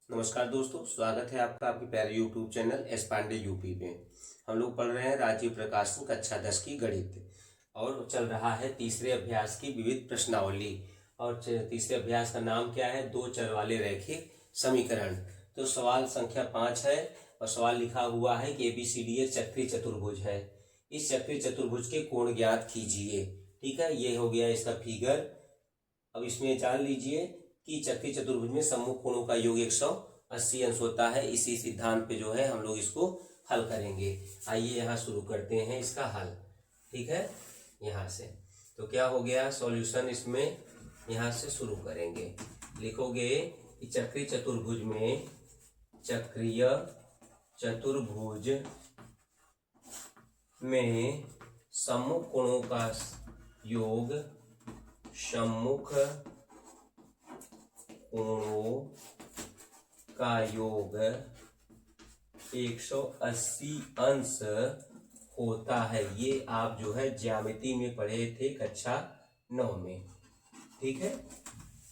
नमस्कार दोस्तों, स्वागत है आपका आपके प्यारे YouTube channel S Pandey UP पे। हम लोग पढ़ रहे हैं राजीव प्रकाशन कक्षा 10 की गणित और चल रहा है तीसरे अभ्यास की विविध प्रश्नावली। और तीसरे अभ्यास का नाम क्या है? दो चर वाले रैखिक समीकरण। तो सवाल संख्या 5 है और सवाल लिखा हुआ है कि ABCD एक चक्रीय चतुर्भुज है। इस चक्रीय चतुर्भुज के कोण ज्ञात कीजिए। ठीक है, ये हो गया इसका फिगर। अब इसमें जान लीजिए कि चक्रीय चतुर्भुज में सम्मुख कोणों का योग 180 अंश होता है। इसी सिद्धांत पे जो है हम लोग इसको हल करेंगे। आइए यहाँ शुरू करते हैं इसका हल। ठीक है, यहाँ से तो क्या हो गया सॉल्यूशन, इसमें यहाँ से शुरू करेंगे। लिखोगे कि चक्रीय चतुर्भुज में सम्मुख कोणों का योग सम्मुख कोणों का योग 180 अंश होता है। ये आप जो है ज्यामिति में पढ़े थे कक्षा 9 में। ठीक है,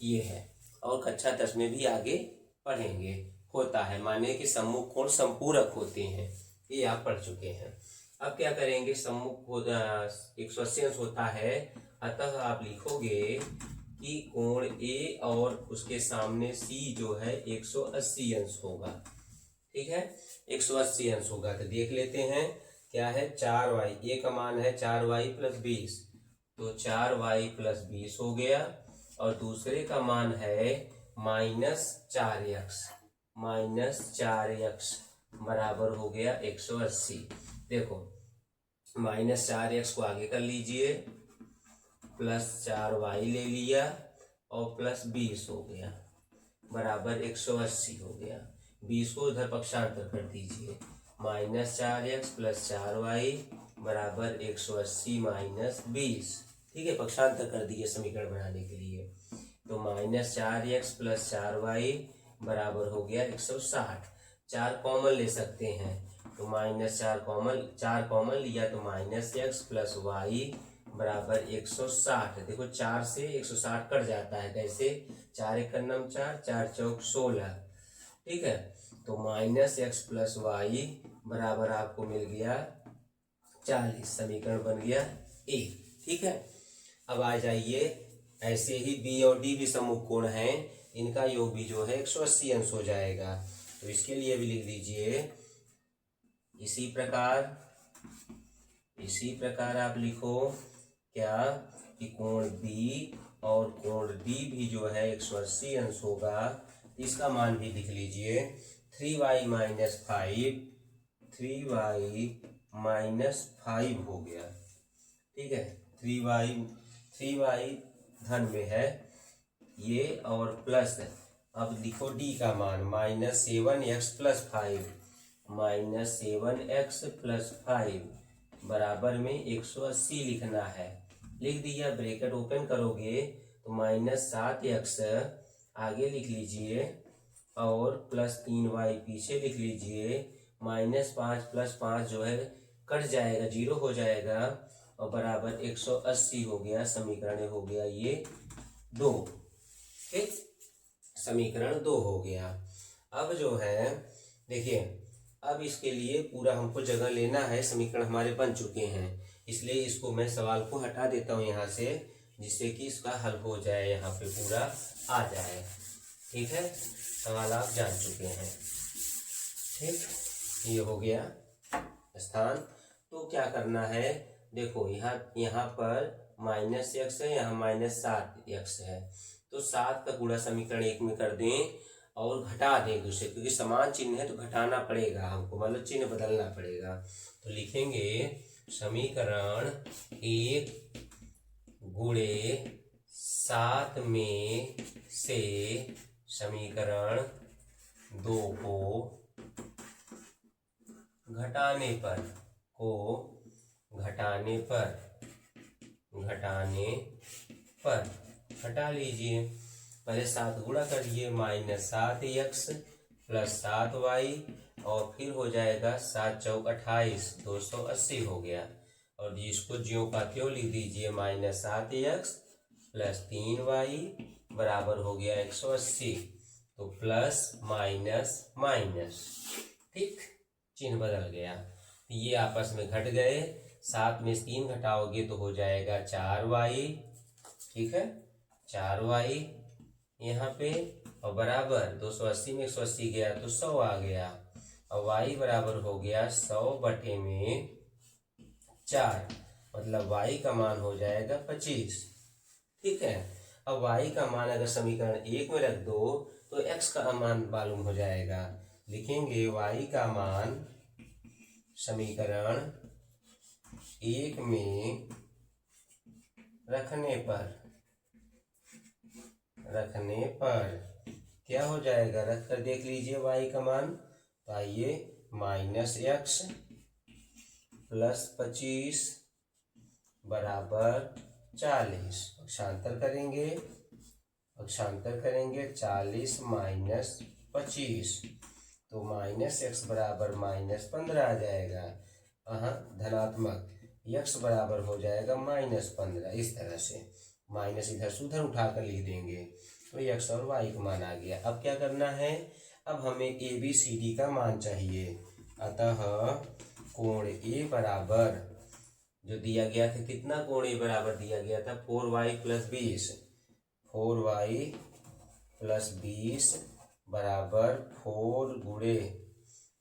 ये है और कक्षा 10 में भी आगे पढ़ेंगे। होता है माने कि सम्मुख कोण संपूरक होते हैं, ये आप पढ़ चुके हैं। अब क्या करेंगे, सम्मुख 180 अंश होता है, अतः आप लिखोगे कि कोण A और उसके सामने C जो है 180 अंश होगा। ठीक है, 180 अंश होगा। तो देख लेते हैं क्या है, 4y, A का मान है 4y + 20, तो 4y + 20 हो गया। और दूसरे का मान है -4x बराबर हो गया 180। देखो -4x को आगे कर लीजिए, +4y ले लिया और +20 हो गया बराबर 180 हो गया। 20 को उधर पक्षांतर कर दीजिए, -4x + 4y बराबर 180 - 20। ठीक है, पक्षांतर कर दिए समीकरण बनाने के लिए। तो -4x + 4y बराबर हो गया 160। 4 कॉमन ले सकते हैं, तो -4 कॉमन लिया तो -x + y बराबर 160। देखो 4 से 160 कट जाता है, कैसे? 4 × 4 = 4, 4 × 16। ठीक है, तो -x + y बराबर आपको मिल गया 40। समीकरण बन गया A। ठीक है, अब आ जाइए, ऐसे ही B और D भी सम्मुख कोण हैं, इनका योग भी जो है 180 अंश हो जाएगा। तो इसके लिए भी लिख दीजिए इसी प्रकार आप लिखो क्या कि कोण B और कोण D भी जो है 180 अंश होगा। इसका मान भी लिख लीजिए, 3y - 5 हो गया। ठीक है, 3y धन में है ये और प्लस। अब लिखो D का मान -7x + 5 बराबर में 180 लिखना है। लिख दिया, ब्रैकेट ओपन करोगे तो -7x आगे लिख लीजिए और +3y पीछे लिख लीजिए। -5 + 5 जो है कट जाएगा, 0 हो जाएगा और बराबर 180 हो गया। समीकरण हो गया ये 2। ठीक, समीकरण 2 हो गया। अब जो है देखिए, अब इसके लिए पूरा हमको जगह लेना है। समीकरण हमारे बन चुके हैं, इसलिए इसको मैं सवाल को हटा देता हूँ यहाँ से, जिससे कि इसका हल हो जाए, यहाँ पे पूरा आ जाए। ठीक है, सवाल आप जान चुके हैं। ठीक, ये हो गया स्थान। तो क्या करना है, देखो यहाँ पर -x है, यहाँ -7x है, तो 7 का गुणा समीकरण 1 में कर दें और घटा दें दूसरे, क्योंकि समान चिन्ह है तो घटाना पड़ेगा हमको, मतलब चिन्ह बदलना पड़ेगा। तो लिखेंगे समीकरण 1 × 7 में से समीकरण 2 को घटाने पर घटा लीजिए। पहले 7 गुणा करिए, -7x + 7y और फिर हो जाएगा 7 × 4 = 28, 280 हो गया। और जिसको ज्यों का त्यों लिख दीजिए, -7x + 3y बराबर हो गया 180। तो प्लस माइनस माइनस, ठीक, चिन्ह बदल गया। ये आपस में घट गए, 7 में 3 घटाओगे तो हो जाएगा 4y, ठीक है, 4y यहाँ पे, और बराबर 280 में 180 गया तो 100 आ गया, और y बराबर हो गया 100/4, मतलब y का मान हो जाएगा 25, ठीक है। अब y का मान अगर समीकरण 1 में रख दो तो x का मान मालूम हो जाएगा। लिखेंगे y का मान समीकरण 1 में रखने पर क्या हो जाएगा, रख कर देख लीजिए y का मान। तो आइए, -x + 25 बराबर 40, पक्षांतर करेंगे 40 माइनस 25, तो -x बराबर -15 आ जाएगा। धनात्मक x बराबर हो जाएगा -15, इस तरह से माइनस इधर से उधर उठाकर लिख देंगे, तो x और y का मान आ गया। अब क्या करना है, अब हमें ABCD का मान चाहिए। अतः कोण A बराबर, जो दिया गया था, कितना कोण A बराबर दिया गया था, 4y + 20, 4y + 20 बराबर 4 गुणे,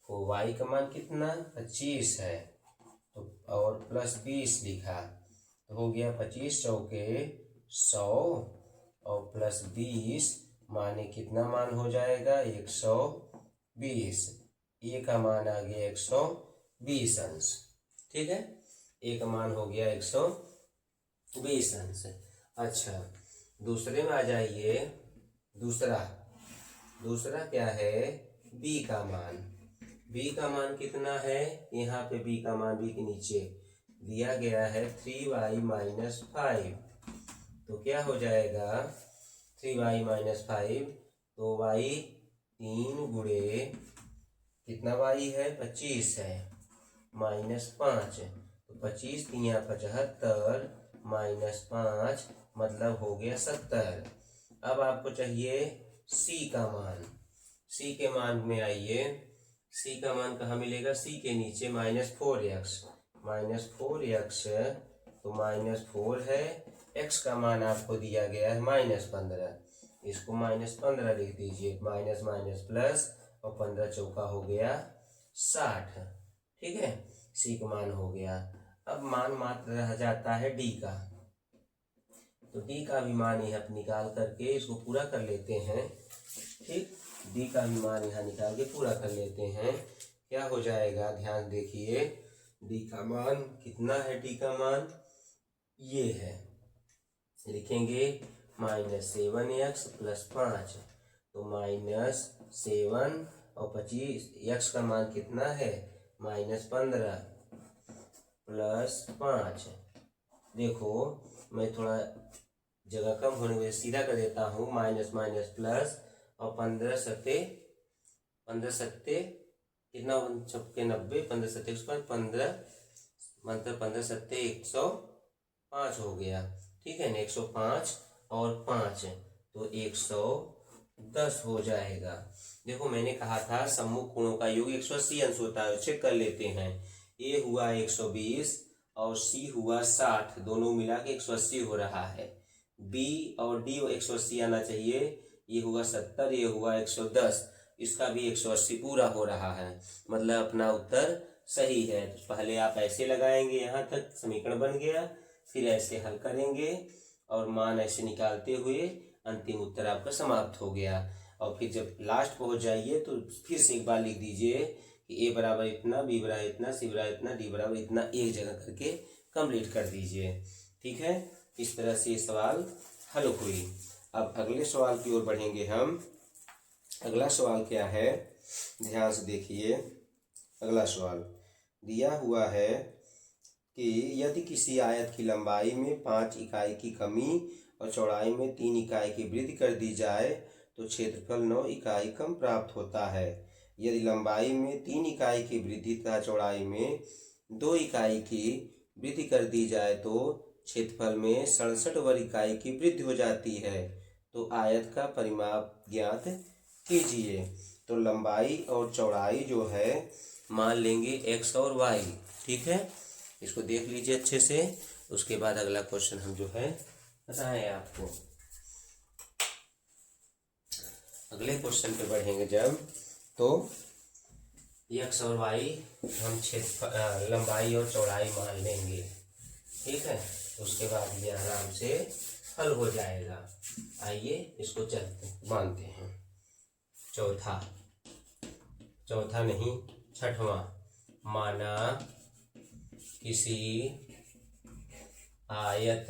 y का मान कितना 25 है, तो और +20 लिखा, तो हो गया 25 चौके 100 और +20 माने कितना मान हो जाएगा 120, ए का मान आ गया 120 अंश, ठीक है, ए का मान हो गया 120 अंश। अच्छा, दूसरे में आ जाइए। दूसरा क्या है, बी का मान। बी का मान कितना है, यहाँ पे बी का मान बी के नीचे दिया गया है 3y - 5, तो क्या हो जाएगा 3y - 5, तो y 3 गुणे कितना y है 25 है, -5, तो 25 × 75 -5 मतलब हो गया 70। अब आपको चाहिए c का मान। c के मान में आइए, c का मान कहाँ मिलेगा, c के नीचे -4x, तो -4 है, x का मान आपको दिया गया है -15, इसको -15 लिख दीजिए, माइनस माइनस प्लस, और 15 चौका हो गया 60, ठीक है, c का मान हो गया। अब मान मात्र रह जाता है d का, तो d का भी मान यहाँ निकाल करके इसको पूरा कर लेते हैं, ठीक, d का भी मान यहाँ निकाल के पूरा कर लेते हैं। क्या हो जाएगा, ध्यान देखिए, d का मान कितना है, d का मान ये है, लिखेंगे -7x + 5, तो -7 और 25, x का मान कितना है -15 + 5। देखो मैं थोड़ा जगह कम होने में सीधा कर देता हूँ, माइनस माइनस प्लस, और 15 सत्ते कितना, 90, 15 सत्ते 15, मतलब 15 सत्ते 105 हो गया, ठीक है ना, 105 और 5 तो 110 हो जाएगा। देखो मैंने कहा था सम्मुख कोणों का योग 180 अंश होता है, चेक कर लेते हैं। ए हुआ 120 और सी हुआ 60, दोनों मिला के 180 हो रहा है। बी और डी 180 आना चाहिए, ये हुआ 70, ये हुआ 110, इसका भी 180 पूरा हो रहा है, मतलब अपना उत्तर सही है। तो पहले आप ऐसे लगाएंगे, यहाँ तक समीकरण बन गया, फिर ऐसे हल करेंगे और मान ऐसे निकालते हुए अंतिम उत्तर आपका समाप्त हो गया। और फिर जब लास्ट पहुंच जाइए तो फिर से एक बार लिख दीजिए कि ए बराबर इतना, बी बराबर इतना, सी बराबर इतना, डी बराबर इतना, एक जगह करके कंप्लीट कर दीजिए, ठीक है। इस तरह से ये सवाल हल हुई। अब अगले सवाल की ओर बढ़ेंगे हम। अगला सवाल क्या है, ध्यान से देखिए। अगला सवाल दिया हुआ है कि यदि किसी आयत की लंबाई में 5 इकाई की कमी और चौड़ाई में 3 इकाई की वृद्धि कर दी जाए तो क्षेत्रफल 9 इकाई कम प्राप्त होता है। यदि लंबाई में 3 इकाई की वृद्धि तथा चौड़ाई में 2 इकाई की वृद्धि कर दी जाए तो क्षेत्रफल में 67 वर्ग इकाई की वृद्धि हो जाती है। तो आयत का परिमाप ज्ञात कीजिए। तो लंबाई और चौड़ाई जो है मान लेंगे एक्स और वाई। ठीक है, इसको देख लीजिए अच्छे से। उसके बाद अगला क्वेश्चन हम जो है बताएं आपको। अगले क्वेश्चन पे बढ़ेंगे जब, तो एक्स और वाई हम लंबाई और चौड़ाई मान लेंगे। ठीक है, उसके बाद ये आराम से हल हो जाएगा। आइए इसको चलते मानते हैं। चौथा नहीं, छठवां। माना किसी आयत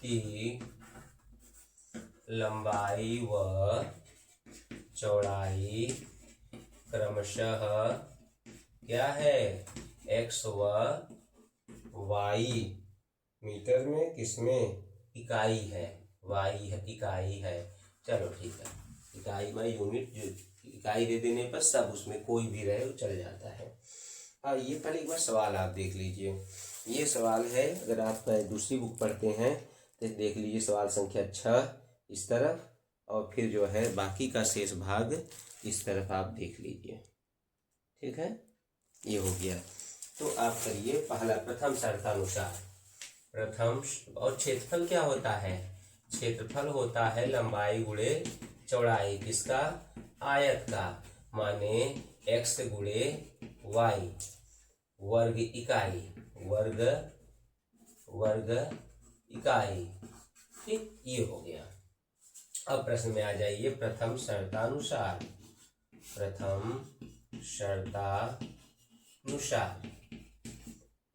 की लंबाई व चौड़ाई क्रमशः क्या है, एक्स व वाई मीटर में किसमें इकाई है, वाई है इकाई है। चलो ठीक है, इकाई में यूनिट जो इकाई दे देने पर सब उसमें कोई भी रहे वो चल जाता है। ये पहले एक बार सवाल आप देख लीजिए। ये सवाल है, अगर आप दूसरी बुक पढ़ते हैं तो देख लीजिए सवाल संख्या 6 इस तरफ, और फिर जो है बाकी का शेष भाग इस तरफ आप देख लीजिए। ठीक है, ये हो गया। तो आप करिए पहला, प्रथम शर्तानुसार। प्रथम, और क्षेत्रफल क्या होता है, क्षेत्रफल होता है लंबाई गुणे चौड़ाई किसका, आयत का, माने एक्स गुणे वाई वर्ग इकाई, वर्ग इकाई। ठीक, ये हो गया। अब प्रश्न में आ जाइए, प्रथम शर्तानुसार।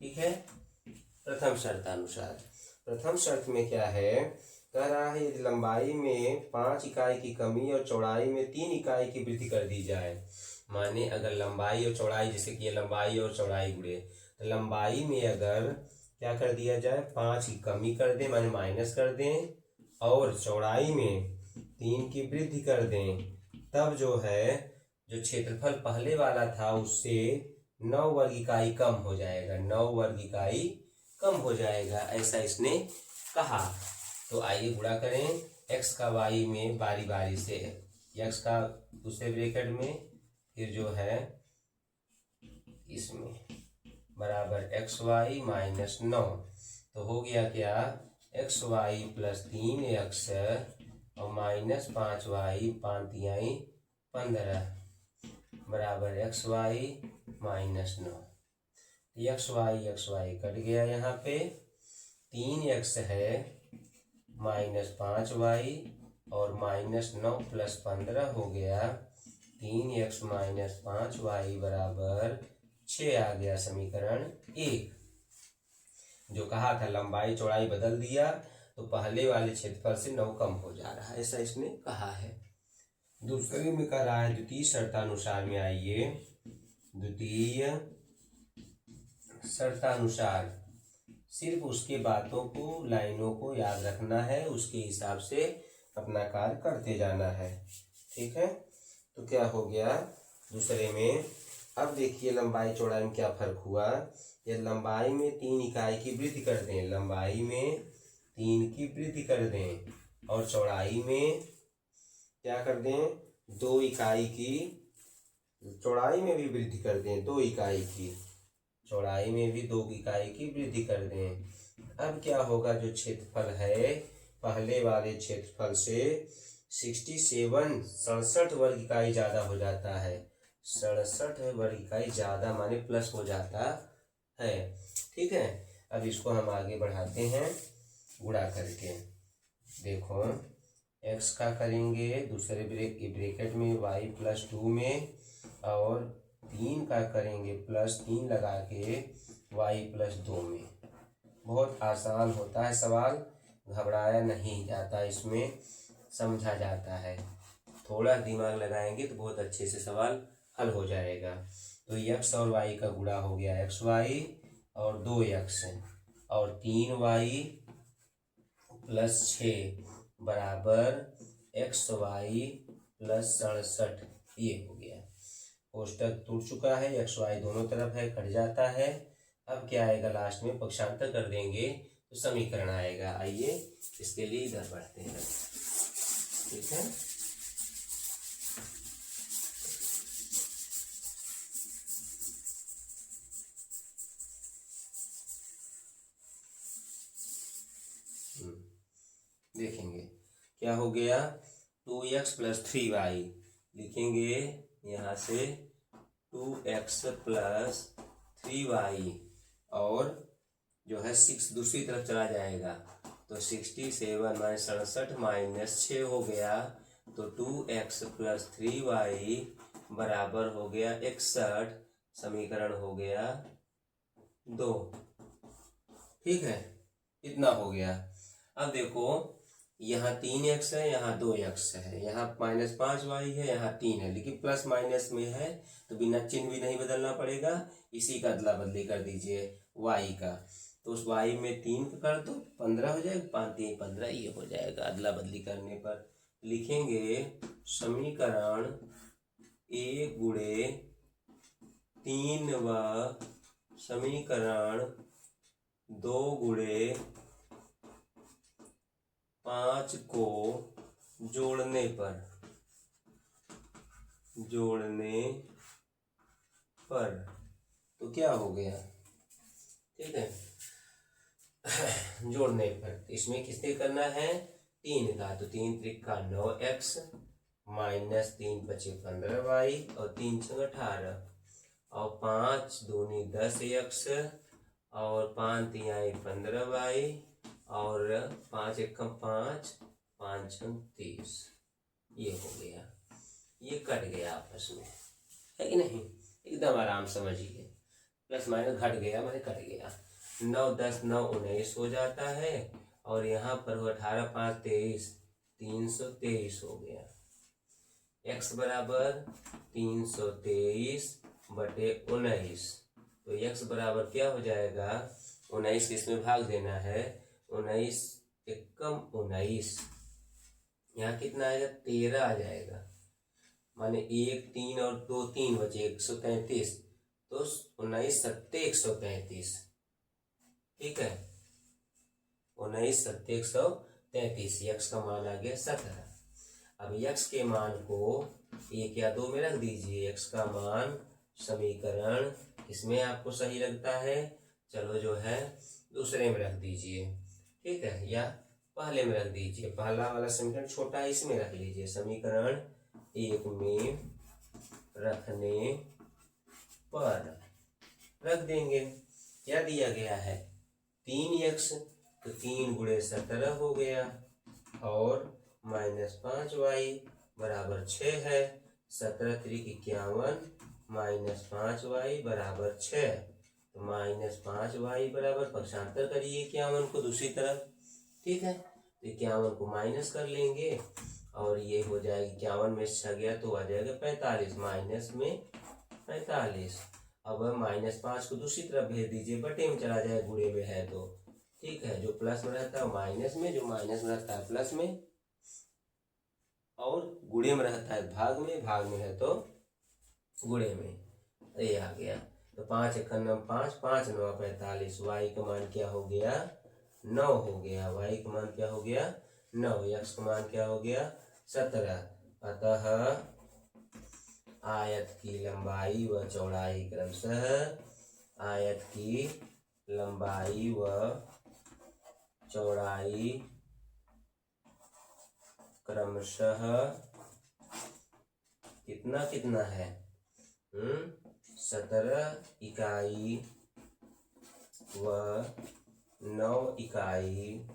ठीक है, प्रथम शर्त में क्या है, कह रहा है यदि लंबाई में 5 इकाई की कमी और चौड़ाई में 3 इकाई की वृद्धि कर दी जाए। माने अगर लंबाई और चौड़ाई, जैसे कि ये लंबाई और चौड़ाई गुणे, तो लंबाई में अगर क्या कर दिया जाए, 5 की कमी कर दें माने माइनस कर दें, और चौड़ाई में 3 की वृद्धि कर दें, तब जो है जो क्षेत्रफल पहले वाला था उससे 9 वर्ग इकाई कम हो जाएगा, 9 वर्ग इकाई कम हो जाएगा, ऐसा इसने कहा। तो आइए गुणा करें, एक्स का वाई में बारी बारी से, एक्स का दूसरे ब्रैकेट में, फिर जो है इसमें बराबर एक्स वाई माइनस 9। तो हो गया क्या, एक्स वाई प्लस 3x और माइनस 5y 5 तिहाई 15 बराबर X Y minus 9। X Y cut गया, यहाँ पे 3x है माइनस 5y और माइनस 9 प्लस 15 हो गया 3x माइनस 5y बराबर 6 आ गया समीकरण 1। जो कहा था लंबाई चौड़ाई बदल दिया तो पहले वाले क्षेत्रफल से 9 कम हो जा रहा है, ऐसा इसने कहा है। दूसरे में कह रहा है द्वितीय शर्तानुसार में आइए। द्वितीय शर्तानुसार सिर्फ उसके बातों को, लाइनों को याद रखना है, उसके हिसाब से अपना कार्य करते जाना है। ठीक है, तो क्या हो गया दूसरे में, अब देखिए लंबाई चौड़ाई में क्या फर्क हुआ। ये लंबाई में 3 इकाई की वृद्धि कर दें, लंबाई में 3 की वृद्धि कर दें, और चौड़ाई में क्या कर दें, 2 इकाई की, चौड़ाई में भी वृद्धि कर दें, 2 इकाई की, चौड़ाई में भी 2 इकाई की वृद्धि कर दें। अब क्या होगा, जो क्षेत्रफल है पहले वाले क्षेत्रफल से 67 वर्ग इकाई ज्यादा हो जाता है, 67 वर्ग इकाई ज्यादा माने प्लस हो जाता है। ठीक है, अब इसको हम आगे बढ़ाते हैं गुणा करके। देखो एक्स का करेंगे दूसरे ब्रैकेट में y प्लस 2 में, और 3 का करेंगे प्लस 3 लगा के y प्लस 2 में। बहुत आसान होता है सवाल, घबराया नहीं जाता, इसमें समझा जाता है, थोड़ा दिमाग लगाएंगे तो बहुत अच्छे से सवाल हल हो जाएगा। तो x और y का गुणा हो गया xy और 2x और 3y प्लस 6 बराबर xy प्लस 67, ये हो गया। कोष्टक टूट चुका है, xy दोनों तरफ है, कट जाता है। अब क्या आएगा लास्ट में, पक्षांतर कर देंगे तो समीकरण आएगा। आइए इसके लिए इधर बढ़ते हैं। ठीक है। देखेंगे क्या हो गया, 2x प्लस 3y लिखेंगे यहाँ से 2x प्लस 3y, और जो है 6 दूसरी तरफ चला जाएगा तो 67 माइनस 67 माइनस 6 हो गया, तो 2x प्लस 3y बराबर हो गया 61, समीकरण हो गया 2। ठीक है, इतना हो गया। अब देखो यहाँ 3x है, यहाँ 2x है, यहाँ -5y है, यहाँ 3 है, लेकिन प्लस माइनस में है तो बिना चिन्ह भी नहीं बदलना पड़ेगा, इसी का अदला बदली कर दीजिए y का, तो उस y में 3 कर दो 15 हो जाएगा, 5 3 15 ये हो जाएगा। अदला बदली करने पर लिखेंगे समीकरण 1 गुणे 3 व समीकरण 2 गुणे 5 को जोड़ने पर तो क्या हो गया, ठीक है। जोड़ने पर इसमें किसने करना है, 3 का, तो 3 त्रिका 9x माइनस 3 बचे 15y और 3 छंग 18 और 5 दूनी 10x और 5 तिहाई 15y और 5 एकम 5 5 छंग 30, ये हो गया, ये कट गया आपस में, है कि नहीं, एकदम आराम समझिए। प्लस माइनस घट गया मैंने कट गया, 9 10 9 19 हो जाता है, और यहाँ पर हो 18 5 23 323 हो गया। x बराबर 323 बटे 19, तो x बराबर क्या हो जाएगा, 19 के इसमें भाग देना है, 19 एकम 19, यहाँ कितना आएगा 13 आ जाएगा, माने 1 3 और 2 3 बचे 133, तो 19 सत्ते 133, ठीक है, 19 सत्ते 133, यक्स का मान आ गया 17। अब यक्स के मान को 1 या 2 में रख दीजिए, यक्स का मान समीकरण इसमें आपको सही लगता है, चलो जो है दूसरे में रख दीजिए, ठीक है, या पहले में रख दीजिए, पहला वाला समीकरण छोटा है इसमें रख लीजिए, समीकरण 1 में रखने पर रख देंगे, क्या दिया गया है 3x, तो 3 गुणे 17 हो गया, और -5y बराबर 6 है, 17 त्रिक 51 -5y बराबर 6, तो -5y बराबर पक्षांतर करिए 51 को दूसरी तरफ, ठीक है, तो 51 को माइनस कर लेंगे और ये हो जाएगा 51 में 6 गया तो आ जाएगा 45, माइनस में 45। अब -5 को दूसरी तरफ भेज दीजिए, बटे में चला जाए, गुणे में है तो, ठीक है, जो प्लस में रहता है माइनस में, जो माइनस में रहता है प्लस में, और गुणे में रहता है भाग में है तो गुणे में, ये आ गया, तो 5 1 9 5 5 9 45, y का मान क्या हो गया 9 हो गया, y का मान क्या हो गया 9, x का मान क्या हो गया 17, अतः आयत की लंबाई व चौड़ाई क्रमशः, आयत की लंबाई व चौड़ाई क्रमशः कितना कितना है 17 इकाई व 9 इकाई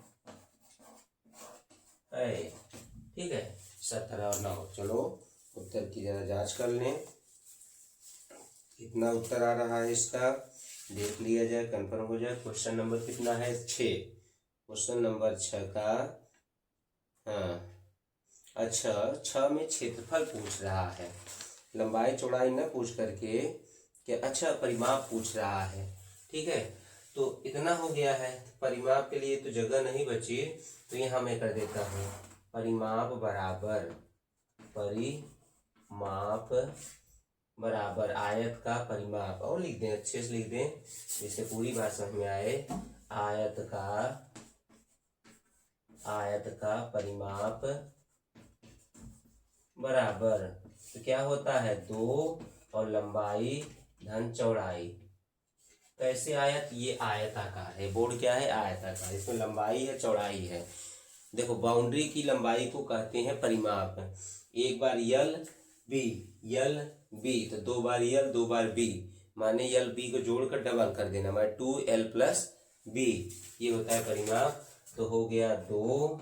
है, ठीक है, 17 और 9। चलो उत्तर की जरा जांच कर लें, कितना उत्तर आ रहा है इसका देख लिया जाए, कंफर्म हो जाए। क्वेश्चन नंबर कितना है 6, क्वेश्चन नंबर 6 का, हाँ अच्छा 6 में क्षेत्रफल पूछ रहा है, लंबाई चौड़ाई न पूछ करके कि अच्छा परिमाप पूछ रहा है, ठीक है, तो इतना हो गया है, परिमाप के लिए तो जगह नहीं बची, तो यहाँ मैं कर देता हूँ परिमाप बराबर आयत का परिमाप, और लिख दें अच्छे से लिख दें जिससे पूरी बात समझ में आए, आयत का परिमाप बराबर, तो क्या होता है 2 और लंबाई धन चौड़ाई। कैसे आयत, ये आयताकार है, बोर्ड क्या है आयताकार, इसमें लंबाई है चौड़ाई है। देखो बाउंड्री की लंबाई को कहते हैं परिमाप। एक बार यल बी तो 2 बार यल 2 बार बी, माने यल बी को जोड़कर डबल कर देना, माने 2l+b, ये होता है परिमाप। तो हो गया 2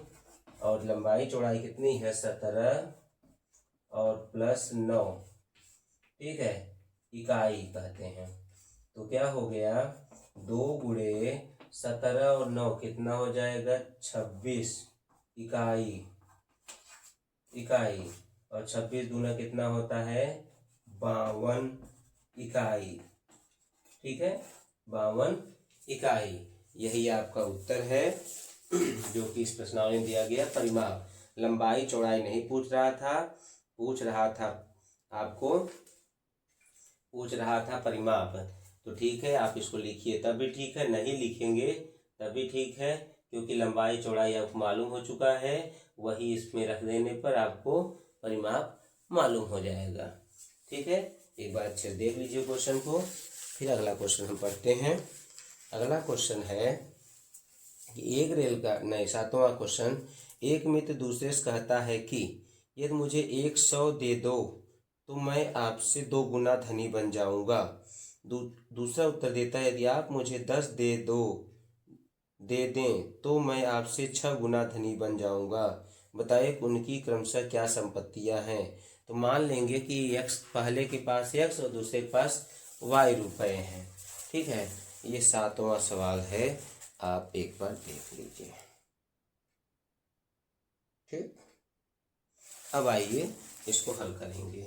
और लंबाई चौड़ाई कितनी है 17 और +9, ठीक है, इकाई कहते हैं। तो क्या हो गया 2 गुणे 17 और 9 कितना हो जाएगा 26 इकाई, और 26 गुना कितना होता है 52 इकाई, ठीक है 52 इकाई। यही आपका उत्तर है जो कि इस प्रश्नावली में दिया गया। परिमाप, लंबाई चौड़ाई नहीं पूछ रहा था, पूछ रहा था परिमाप। तो ठीक है, आप इसको लिखिए तब भी ठीक है, नहीं लिखेंगे तब भी ठीक है, क्योंकि लंबाई चौड़ाई आपको मालूम हो चुका है, वही इसमें रख देने पर आपको परिमाप मालूम हो जाएगा। ठीक है, एक बार अच्छे से देख लीजिए क्वेश्चन को, फिर अगला क्वेश्चन हम पढ़ते हैं। अगला क्वेश्चन है कि एक रेल का, नहीं 7वां क्वेश्चन, एक मित्र दूसरे से कहता है कि यदि मुझे 100 दे दो तो मैं आपसे 2 गुना धनी बन जाऊंगा। दूसरा उत्तर देता है यदि आप मुझे 10 दे दें तो मैं आपसे 6 गुना धनी बन जाऊंगा। बताइए उनकी क्रमशः क्या संपत्तियां हैं। तो मान लेंगे कि x, पहले के पास x और दूसरे के पास y रुपए हैं। ठीक है, ये 7वां सवाल है, आप एक बार देख लीजिए। ठीक, अब आइए इसको हल करेंगे।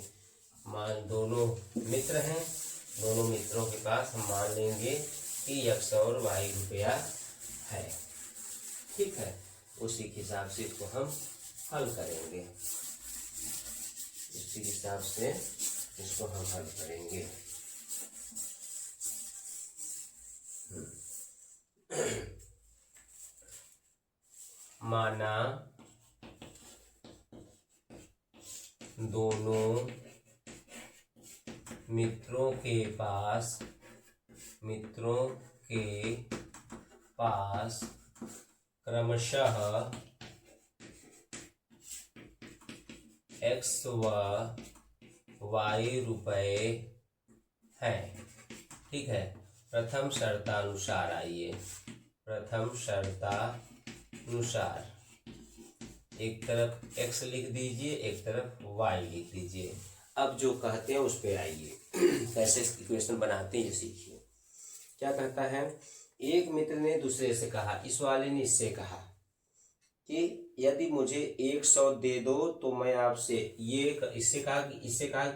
मान दोनों मित्र हैं, दोनों मित्रों के पास हम मान लेंगे कि x और y रुपया है। ठीक है, उसी के हिसाब से इसको हम हल करेंगे, इसी हिसाब से इसको हम हल करेंगे। माना दोनों मित्रों के पास क्रमशः x व y रुपए हैं। ठीक है, प्रथम शर्तानुसार, आइए प्रथम शर्तानुसार एक तरफ x लिख दीजिए, एक तरफ y लिख दीजिए। अब जो कहते हैं उस पे आइए, कैसे इक्वेशन बनाते हैं ये सीखिए। क्या कहता है, एक मित्र ने दूसरे से कहा, इस वाले ने इससे कहा कि यदि मुझे 100 दे दो तो मैं आपसे, इससे कहा कि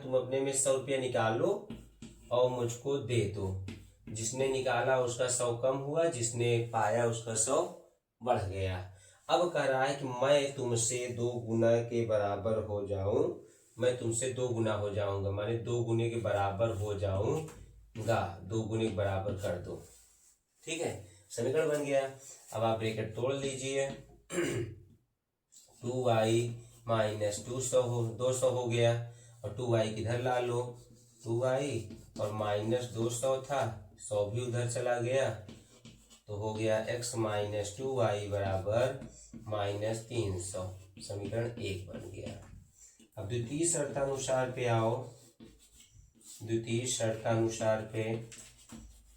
तुम अपने में 100 रुपया निकालो और मुझको दे दो। जिसने निकाला उसका 100 कम हुआ, जिसने पाया उसका 100 बढ़ गया। अब कह रहा है कि मैं तुमसे 2 गुना के बराबर हो जाऊं, मैं तुमसे 2 गुना हो जाऊंगा, माने 2 गुने के बराबर हो जाऊंगा, 2 गुने के बराबर कर दो। ठीक है, समीकरण बन गया। अब आप ब्रैकेट तोड़ लीजिए, 2y - 200 हो गया, और 2y किधर ला लो, 2y और -200 था, 100 भी उधर चला गया, तो हो गया x - 2y बराबर -300। समीकरण 1 बन गया। अब द्वितीय शर्तानुसार पे आओ। द्वितीय शर्तानुसार पे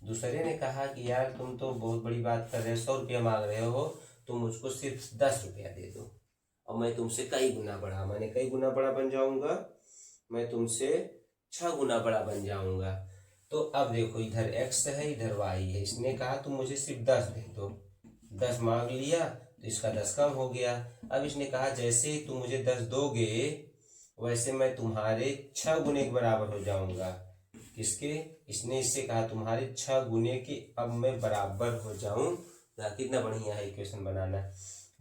दूसरे ने कहा कि यार तुम तो बहुत बड़ी बात कर रहे हो, 100 रुपया मांग रहे हो, तो मुझको सिर्फ 10 रुपया दे दो और मैं तुमसे कई गुना बड़ा, मैंने कई गुना बड़ा बन जाऊंगा, मैं तुमसे 6 गुना बड़ा बन जाऊंगा। तो अब देखो इधर x है, इधर y है, इसने कहा तुम मुझे सिर्फ 10 दे दो, 10 मांग लिया तो इसका 10 कम हो गया। अब इसने कहा जैसे ही तुम मुझे 10 दोगे वैसे मैं तुम्हारे 6 गुने के बराबर हो जाऊंगा। किसके, इसने इससे कहा तुम्हारे 6 गुने के अब मैं बराबर हो जाऊंगा। कितना बढ़िया है इक्वेशन बनाना।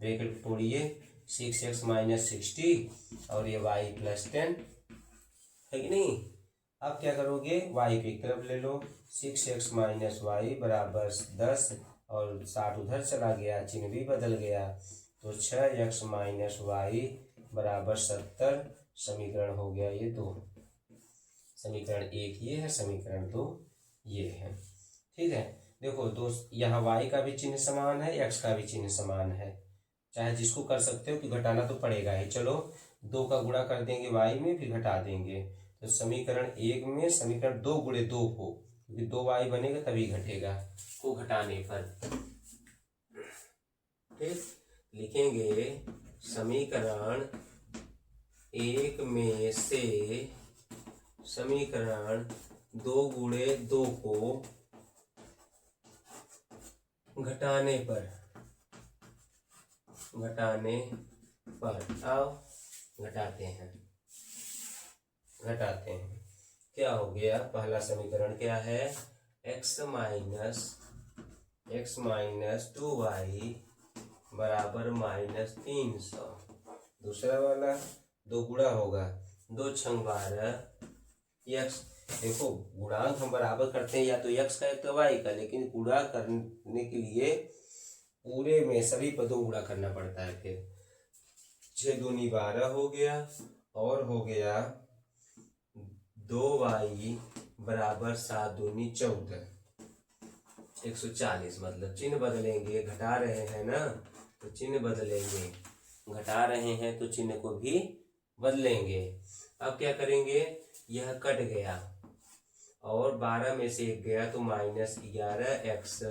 ब्रैकेट तोड़िए, 6x - 60 और ये y + 10 है कि नहीं। अब क्या करोगे, y को एक तरफ ले लो, 6x - y बराबर 10 और 60 उधर चला गया, चिन्ह भी बदल गया, तो 6x - y बराबर 70 समीकरण हो गया ये 2। समीकरण 1 ये है, समीकरण 2 ये है। ठीक है, देखो दोस्त, यहाँ y का भी चिन्ह समान है, x का भी चिन्ह समान है। चाहे जिसको कर सकते हो कि घटाना तो पड़ेगा ही। चलो 2 का गुणा कर देंगे y में, फिर घटा देंगे। तो समीकरण 1 में समीकरण 2 गुणे 2 को, क्योंकि 2y बनेगा तभी घटेगा, को घटाने पर। ठीक, लिखेंगे समीकरण 1 में से समीकरण 2 गुणे 2 को घटाने पर आओ घटाते हैं। क्या हो गया, पहला समीकरण क्या है, x माइनस 2y बराबर -300। दूसरा वाला 2 गुणा होगा, 2 छंग 12 x। देखो गुणांक हम बराबर करते हैं या तो x का या तो y का, लेकिन गुणा करने के लिए पूरे में सभी पदों गुणा करना पड़ता है। फिर 6 दूनी 12 हो गया, और हो गया 2y बराबर 7 दूनी 14, 140। मतलब चिन्ह बदलेंगे, घटा रहे हैं ना तो चिन्ह बदलेंगे, घटा रहे हैं तो चिन्ह को भी बदलेंगे। अब क्या करेंगे, यह कट गया और 12 में से 1 गया तो -11x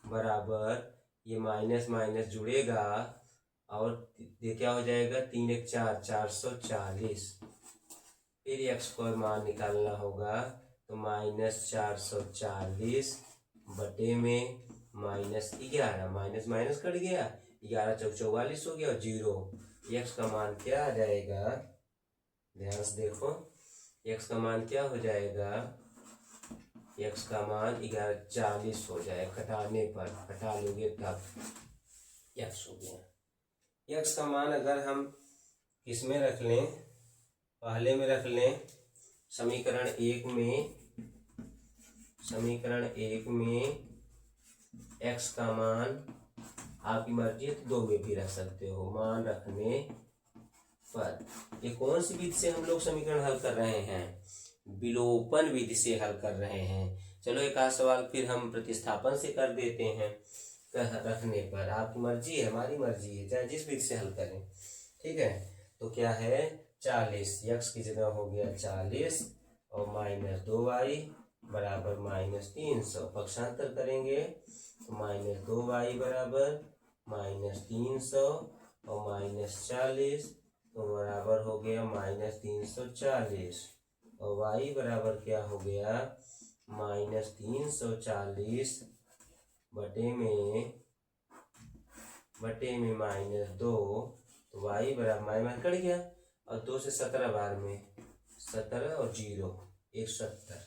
बराबर, ये माइनस माइनस जुड़ेगा और ये क्या हो जाएगा, 3 1 4, 440। फिर x को मान निकालना होगा तो -440 बटे में -11, माइनस माइनस कट गया, 11 चौक 44 हो गया और 0। x का मान क्या आ जाएगा, ध्यान से देखो, x का मान क्या हो जाएगा, x का मान 1140 हो जाए, घटाने पर, घटा लोगे तब x हो गया। x का मान अगर हम किसमें रख लें, पहले में रख लें, समीकरण 1 में x का मान आपकी मर्जी है तो 2 में भी रख सकते हो, मान रखने पर। ये कौन सी विधि से हम लोग समीकरण हल कर रहे हैं, विलोपन विधि से हल कर रहे हैं। चलो एक आध सवाल फिर हम प्रतिस्थापन से कर देते हैं, रखने पर। आपकी मर्जी है, हमारी मर्जी है, चाहे जिस विधि से हल करें। ठीक है, तो क्या है, 40 x की जगह हो गया 40 और -2y बराबर -300। पक्षांतर करेंगे तो -2y बराबर -300 और -40 तो बराबर हो गया -340 और y बराबर क्या हो गया, -340 बटे में -2, तो y बराबर माइनस कट गया और 2 से 17 बार में 17 और 0 170।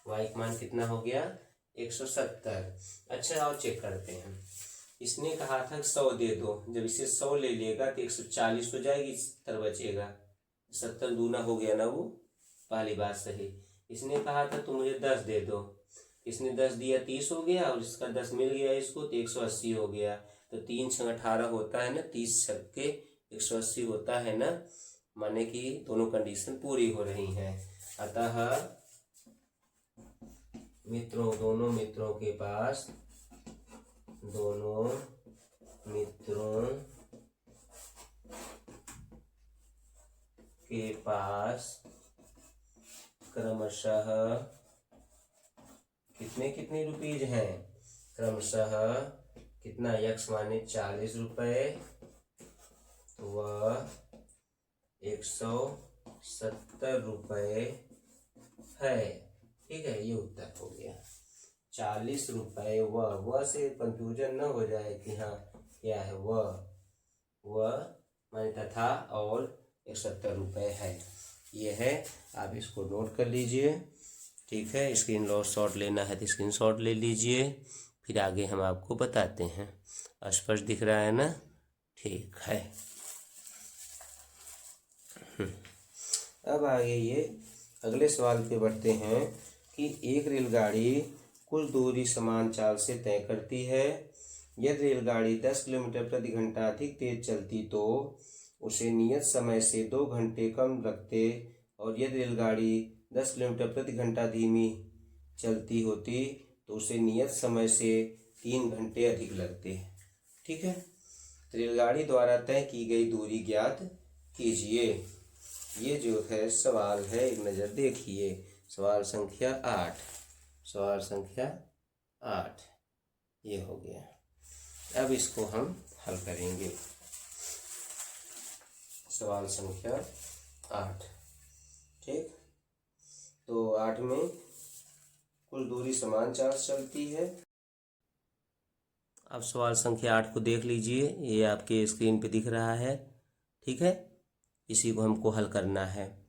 y का मान कितना हो गया, 170। अच्छा और चेक करते हैं, इसने कहा था 100 दे दो, जब इसे 100 ले लेगा तो 140 हो जाएगी, 70 बचेगा, 70 दूना हो गया ना, वो पहली बात सही। इसने कहा था तुम मुझे 10 दे दो, इसने 10 दिया 30 हो गया और इसका 10 मिल गया इसको तो 180 हो गया। तो 3 6 18 होता है ना, 30 छक्के 180 होता है ना, माने कि दोनों कंडीशन पूरी हो रही हैं। अतः मित्रों, दोनों मित्रों के पास क्रमशः कितने रुपीज हैं, क्रमशः कितना, x माने 40 रुपये व 170 रुपये है। ठीक है, ये उत्तर हो गया। 40 रुपये व से कंफ्यूजन न हो जाए कि हाँ क्या है, व माने तथा और 170 रुपये है, ये है। आप इसको नोट कर लीजिए। ठीक है, स्क्रीन शॉट लेना है तो स्क्रीन शॉट ले लीजिए, फिर आगे हम आपको बताते हैं। स्पष्ट दिख रहा है ना, ठीक है। अब आगे ये अगले सवाल पे बढ़ते हैं कि एक रेलगाड़ी कुछ दूरी समान चाल से तय करती है। यदि रेलगाड़ी 10 किलोमीटर प्रति घंटा अधिक तेज चलती तो उसे नियत समय से 2 घंटे कम लगते और यदि रेलगाड़ी 10 किलोमीटर प्रति घंटा धीमी चलती होती तो उसे नियत समय से 3 घंटे अधिक लगते। ठीक है, रेलगाड़ी द्वारा तय की गई दूरी ज्ञात कीजिए। ये जो है सवाल है, एक नज़र देखिए। सवाल संख्या 8, सवाल संख्या 8 ये हो गया। अब इसको हम हल करेंगे। सवाल संख्या 8, ठीक। तो 8 में कुल दूरी समान चार्ज चलती है। अब सवाल संख्या 8 को देख लीजिए, ये आपके स्क्रीन पे दिख रहा है। ठीक है, इसी को हमको हल करना है।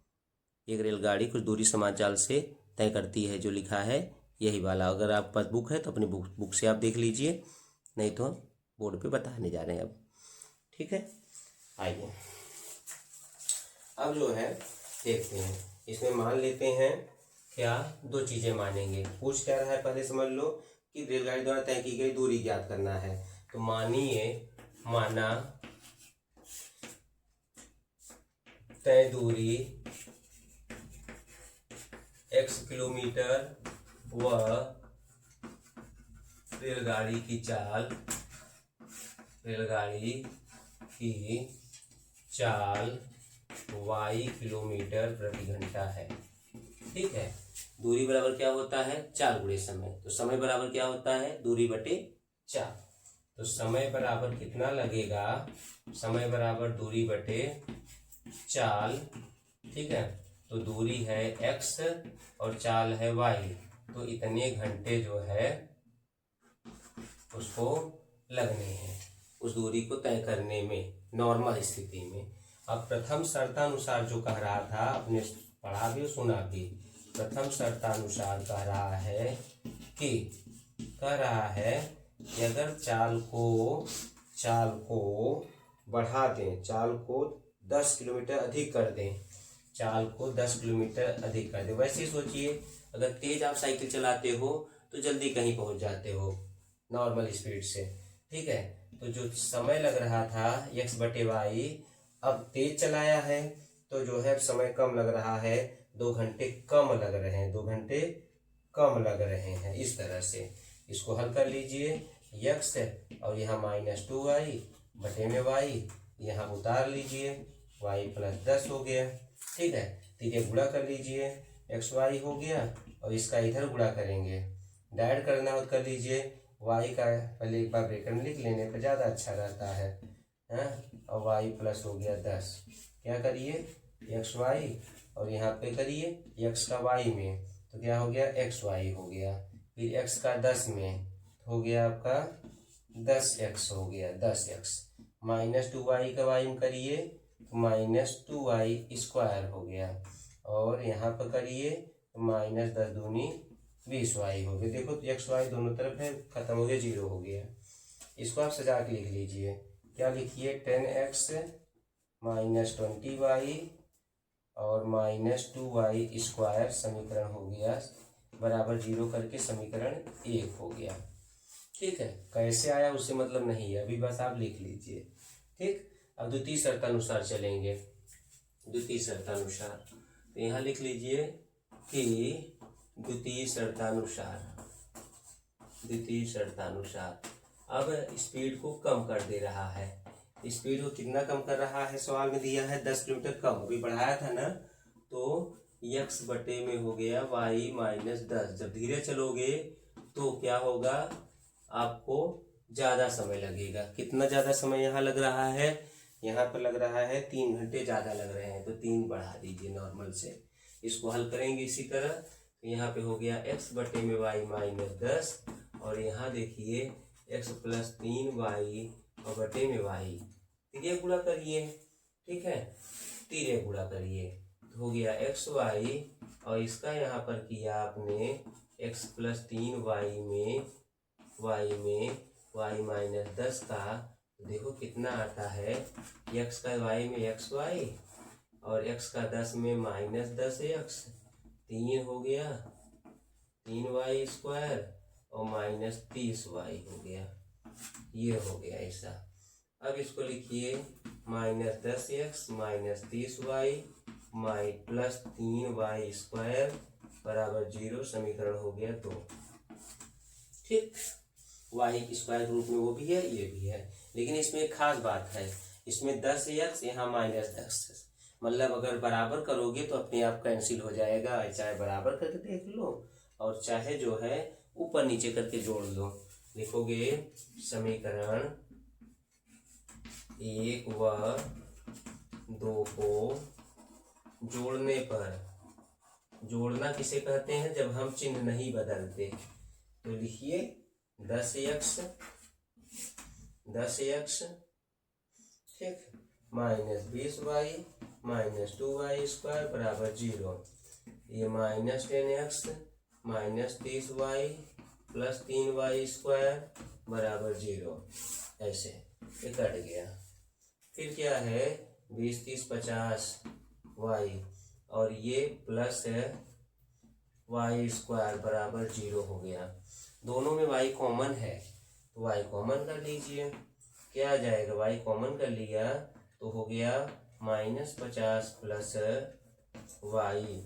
एक रेलगाड़ी कुछ दूरी समान चाल से तय करती है, जो लिखा है यही वाला। अगर आपके पास बुक है तो अपनी बुक से आप देख लीजिए, नहीं तो बोर्ड पे बताने जा रहे हैं अब। ठीक है, आइए अब जो है देखते हैं। इसमें मान लेते हैं क्या, 2 चीज़ें मानेंगे। पूछ क्या रहा है पहले समझ लो कि रेलगाड़ी द्वारा तय की गई दूरी ज्ञात करना है। तो माना तय दूरी x किलोमीटर व रेलगाड़ी की चाल y किलोमीटर प्रति घंटा है। ठीक है, दूरी बराबर क्या होता है, चाल गुणे समय। तो समय बराबर क्या होता है, दूरी बटे चाल। तो समय बराबर कितना लगेगा, समय बराबर दूरी बटे चाल। ठीक है, तो दूरी है x और चाल है y, तो इतने घंटे जो है उसको लगने हैं उस दूरी को तय करने में, नॉर्मल स्थिति में। अब प्रथम शर्तानुसार जो कह रहा था, आपने पढ़ा भी और सुना भी। प्रथम शर्तानुसार कह रहा है कि अगर चाल को बढ़ा दें, चाल को 10 किलोमीटर अधिक कर दें, चाल को 10 किलोमीटर अधिक कर दें। वैसे ही सोचिए, अगर तेज आप साइकिल चलाते हो तो जल्दी कहीं पहुंच जाते हो नॉर्मल स्पीड से। ठीक है, तो जो समय लग रहा था x बटे वाई, अब तेज चलाया है तो जो है समय कम लग रहा है, 2 घंटे कम लग रहे हैं, 2 घंटे कम लग रहे हैं। इस तरह से इसको हल कर लीजिए। x और यहाँ -2y बटे में y, यहाँ उतार लीजिए, y + 10 हो गया। ठीक है, तीन गुणा कर लीजिए, xy हो गया और इसका इधर गुणा करेंगे। डायरेक्ट करना हो कर लीजिए, y का पहले एक बार ब्रैकेट में लिख लेने पर ज़्यादा अच्छा रहता है, और y + हो गया 10। क्या करिए, xy और यहाँ पे करिए x का y में, तो क्या हो गया, xy हो गया। फिर x का 10 में हो गया आपका 10x हो गया, 10x। -2y का y में करिए तो -2y² हो गया, और यहाँ पर करिए -10 दूनी 20y हो गया। देखो तो xy दोनों तरफ है, खत्म हो गया, 0 हो गया। इसको आप सजा के लिख लीजिए। क्या लिखिए, 10x -20y और -2y² समीकरण हो गया बराबर 0 करके समीकरण 1 हो गया। ठीक है, कैसे आया उससे मतलब नहीं है, अभी बस आप लिख लीजिए। ठीक, अब द्वितीय शर्तानुसार चलेंगे। द्वितीय शर्तानुसार, तो यहाँ लिख लीजिए कि द्वितीय शर्तानुसार अब स्पीड को कम कर दे रहा है। स्पीड को कितना कम कर रहा है, सवाल में दिया है 10 किलोमीटर कम, अभी बढ़ाया था ना, तो x बटे में हो गया y -10। जब धीरे चलोगे तो क्या होगा, आपको ज़्यादा समय लगेगा। कितना ज़्यादा समय यहाँ लग रहा है, यहाँ पर लग रहा है 3 घंटे ज़्यादा लग रहे हैं, तो 3 बढ़ा दीजिए नॉर्मल से। इसको हल करेंगे इसी तरह, तो यहाँ पे हो गया x बटे में y -10, और यहाँ देखिए x + 3y और बटे में y, तीन गुणा करिए। ठीक है, तीन गुणा करिए तो हो गया xy, और इसका यहाँ पर किया आपने x + 3y में y -10 का, देखो कितना आता है, x का y में xy और x का 10 में -10x, 3 हो गया, 3y² और -30y हो गया। ये हो गया ऐसा। अब इसको लिखिए -10x minus 30y plus 3y² बराबर 0। समीकरण हो गया 2। ठीक, y स्क्वायर रूप में वो भी है, ये भी है, लेकिन इसमें एक खास बात है, इसमें 10x यहाँ -10, मतलब अगर बराबर करोगे तो अपने आप कैंसिल हो जाएगा, चाहे बराबर करके देख लो और चाहे जो है ऊपर नीचे करके जोड़ लो। लिखोगे समीकरण 1 व 2 को जोड़ने पर, जोड़ना किसे कहते हैं, जब हम चिन्ह नहीं बदलते, तो लिखिए 10x ठीक माइनस 20y माइनस 2y² बराबर 0। ये -10x minus 30y plus 3y² बराबर 0। ऐसे ये कट गया। फिर क्या है 20 30 50 y और ये प्लस y² बराबर 0 हो गया। दोनों में y कॉमन है तो y कॉमन कर लीजिए। क्या आ जाएगा, y कॉमन कर लिया तो हो गया -50 प्लस y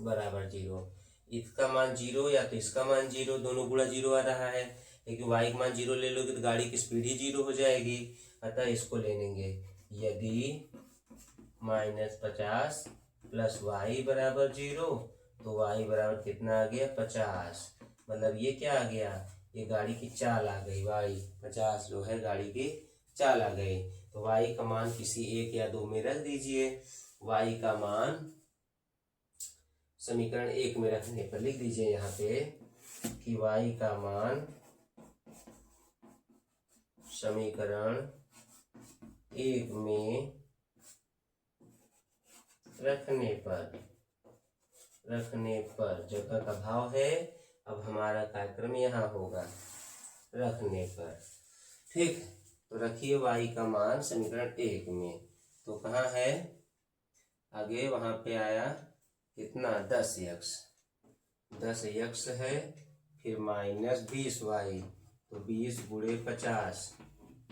बराबर 0। इसका मान 0 या तो इसका मान 0, दोनों गुणा 0 आ रहा है, लेकिन y का मान 0 ले लोगे तो गाड़ी की स्पीड ही 0 हो जाएगी, अतः इसको ले लेंगे। यदि -50 प्लस y बराबर 0 तो y बराबर कितना आ गया 50, मतलब ये क्या आ गया, ये गाड़ी की चाल आ गई, y 50 जो है गाड़ी की चाल आ गई। तो y का मान किसी एक या दो में रख दीजिए। y का मान समीकरण 1 में रखने पर लिख दीजिए यहाँ पे कि y का मान समीकरण 1 में रखने पर जगह का भाव है, अब हमारा कार्यक्रम यहाँ होगा रखने पर। ठीक, तो रखिए y का मान समीकरण 1 में, तो कहाँ है आगे, वहां पे आया कितना 10x है, फिर -20y तो 20 गुणे 50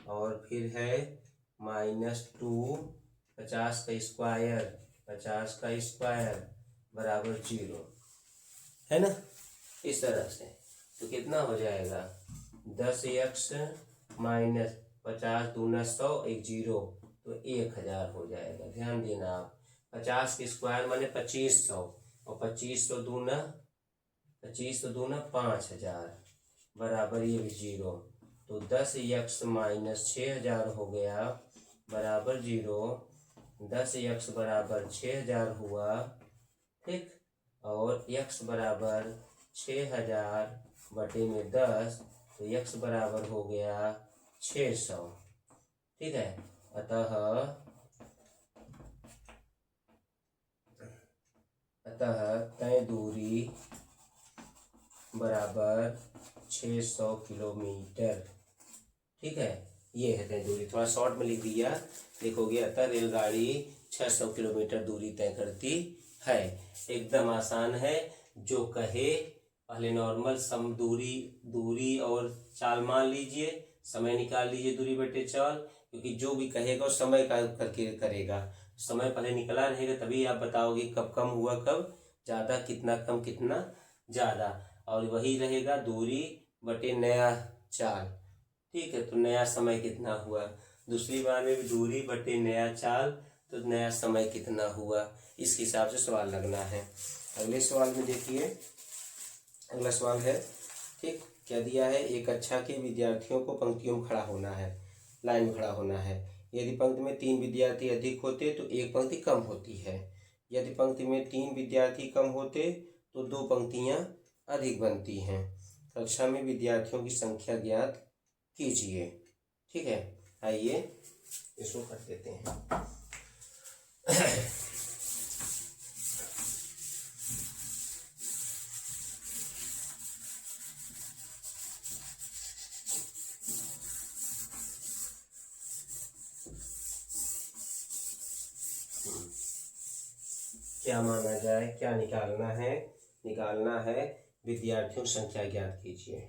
और फिर है -2 50 का स्क्वायर बराबर 0, है ना। इस तरह से तो कितना हो जाएगा 10x माइनस 50 दूना 100 एक 0 तो 1000 हो जाएगा। ध्यान देना आप, 50 के स्क्वायर माने 2500 और 2500 दूना 5000 बराबर ये भी 0, तो 10x माइनस 6000 हो गया बराबर 0। 10x बराबर 6000 हुआ, ठीक, और x बराबर 6000 बटे में 10 तो x बराबर हो गया 600। ठीक है, अतः तय दूरी बराबर 600 किलोमीटर। ठीक है, ये है तय दूरी, थोड़ा शॉर्ट में लिख दिया, देखोगे अतः रेलगाड़ी 600 किलोमीटर दूरी तय करती है। एकदम आसान है, जो कहे पहले नॉर्मल सम दूरी और चाल मान लीजिए, समय निकाल लीजिए दूरी बटे चाल, क्योंकि जो भी कहेगा वो समय का करके करेगा। समय पहले निकला रहेगा तभी आप बताओगे कब कम हुआ कब ज़्यादा, कितना कम कितना ज़्यादा, और वही रहेगा दूरी बटे नया चाल। ठीक है, तो नया समय कितना हुआ, दूसरी बार में भी दूरी बटे नया चाल तो नया समय कितना हुआ, इस हिसाब से सवाल लगना है। अगले सवाल में देखिए, अगला सवाल है, ठीक, क्या दिया है, एक कक्षा के विद्यार्थियों को पंक्तियों में खड़ा होना है, लाइन में खड़ा होना है। यदि पंक्ति में 3 विद्यार्थी अधिक होते तो एक पंक्ति कम होती है, यदि पंक्ति में 3 विद्यार्थी कम होते तो 2 पंक्तियां अधिक बनती हैं। कक्षा में विद्यार्थियों की संख्या ज्ञात कीजिए। ठीक है, आइए इसको कर देते हैं। क्या माना जाए, क्या निकालना है, निकालना है विद्यार्थियों की संख्या ज्ञात कीजिए।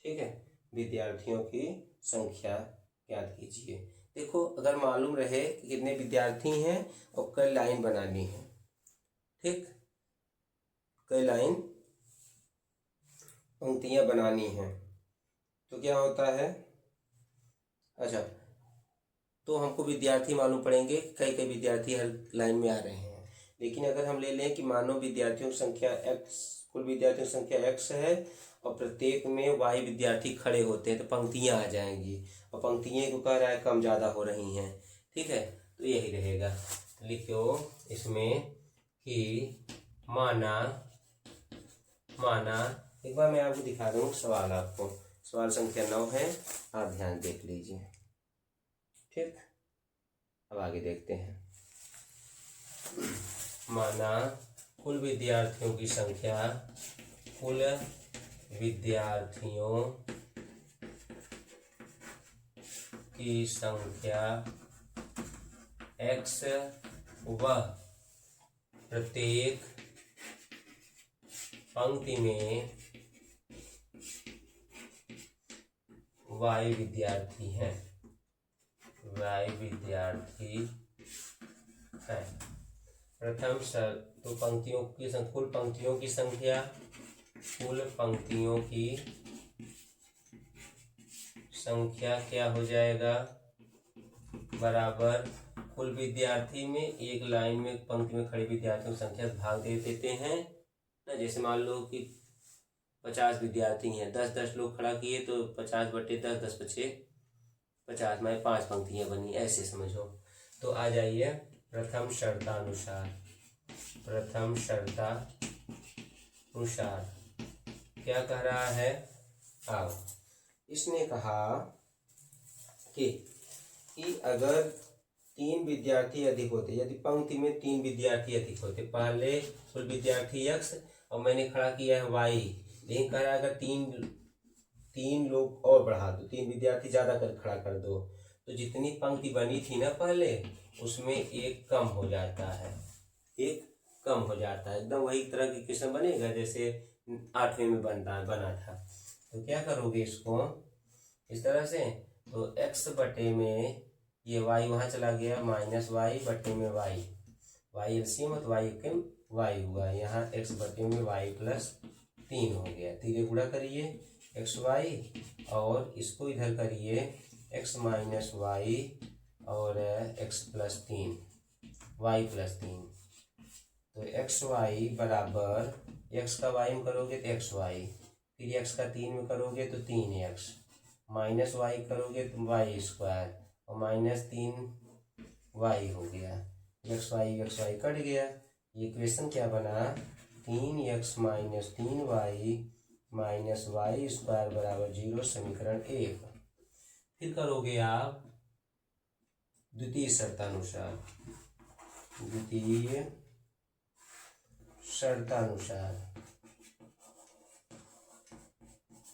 ठीक है, विद्यार्थियों की संख्या ज्ञात कीजिए। देखो, अगर मालूम रहे कि कितने विद्यार्थी हैं और कई लाइन बनानी है, ठीक, कई लाइन पंक्तियां बनानी हैं, तो क्या होता है, अच्छा, तो हमको विद्यार्थी मालूम पड़ेंगे, कई कई विद्यार्थी हर लाइन में आ रहे हैं। लेकिन अगर हम ले लें कि मानो विद्यार्थियों की संख्या x, कुल विद्यार्थियों की संख्या x है और प्रत्येक में y विद्यार्थी खड़े होते हैं, तो पंक्तियां आ जाएंगी, और पंक्तियां को कह रहा है कम ज़्यादा हो रही हैं, ठीक है, तो यही रहेगा। लिखो इसमें कि माना एक बार मैं आपको दिखा दूँ सवाल, आपको सवाल संख्या 9 है, आप ध्यान देख लीजिए, ठीक। अब आगे देखते हैं। माना कुल विद्यार्थियों की संख्या x व प्रत्येक पंक्ति में y विद्यार्थी हैं, प्रथम तो पंक्तियों की कुल पंक्तियों की संख्या क्या हो जाएगा, बराबर कुल विद्यार्थी में एक लाइन में पंक्ति में खड़े विद्यार्थियों की संख्या भाग दे देते हैं ना। जैसे मान लो कि 50 विद्यार्थी हैं, 10-10 लोग खड़ा किए, तो 50/10, 10 बचे 50 में 5 पंक्तियां बनी, ऐसे समझो। तो आ जाइए प्रथम शर्तानुसार क्या कह रहा है। आओ, इसने कहा कि अगर 3 विद्यार्थी अधिक होते, यदि पंक्ति में 3 विद्यार्थी अधिक होते, पहले कुल विद्यार्थी x और मैंने खड़ा किया है y, लेकिन कह रहा है अगर तीन लोग और बढ़ा दो, 3 विद्यार्थी ज़्यादा कर खड़ा कर दो, तो जितनी पंक्ति बनी थी ना पहले, उसमें एक कम हो जाता है, एकदम वही तरह की क्वेश्चन बनेगा जैसे 8वें में बना था। तो क्या करोगे इसको इस तरह से, तो x बटे में ये y वहाँ चला गया, -y बटे में y एलसीएम तो y हुआ, यहाँ x बटे में y+3 हो गया। तीरे गुणा करिए xy और इसको इधर करिए x - y और x+3 y+3, तो xy बराबर x का y में करोगे तो xy, फिर x का 3 में करोगे तो 3x, -y करोगे तो y² और -3y हो गया, xy कट गया। ये इक्वेशन क्या बना, 3x - 3y -y² बराबर 0, समीकरण 1। फिर करोगे आप द्वितीय शर्तानुसार,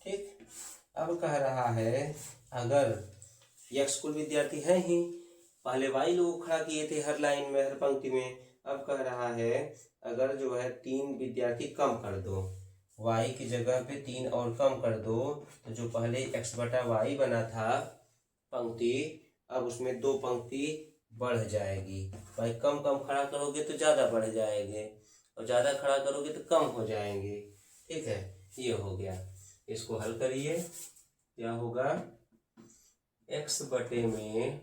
ठीक। अब कह रहा है अगर x कुल विद्यार्थी है ही, पहले y लोग खड़ा किए थे हर लाइन में, हर पंक्ति में, अब कह रहा है अगर जो है 3 विद्यार्थी कम कर दो, y की जगह पे 3 और कम कर दो, तो जो पहले x/y बना था पंक्ति, अब उसमें 2 पंक्ति बढ़ जाएगी। भाई कम खड़ा करोगे तो ज़्यादा बढ़ जाएंगे, और ज़्यादा खड़ा करोगे तो कम हो जाएंगे, ठीक है। ये हो गया, इसको हल करिए, क्या होगा, x बटे में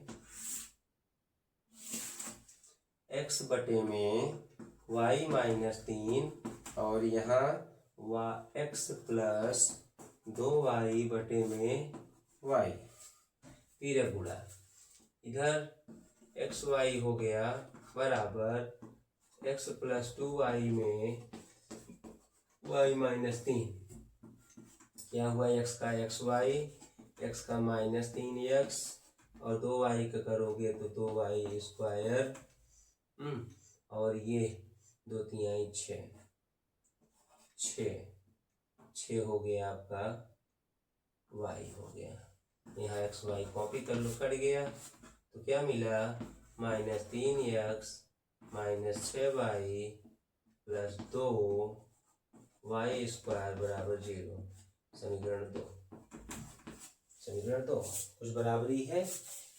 y -3 और यहाँ x+2y बटे में y, फिर गुणा, इधर xy हो गया बराबर x+2y में y -3, क्या हुआ, x का xy, x का -3x और 2y का करोगे तो 2y², और ये 2 3 6 हो गया आपका, y हो गया। यहाँ xy कॉपी कर लो, कट गया, तो क्या मिला, -3x -6y + 2y² बराबर 0, समीकरण 2। समीकरण 2 कुछ बराबरी है,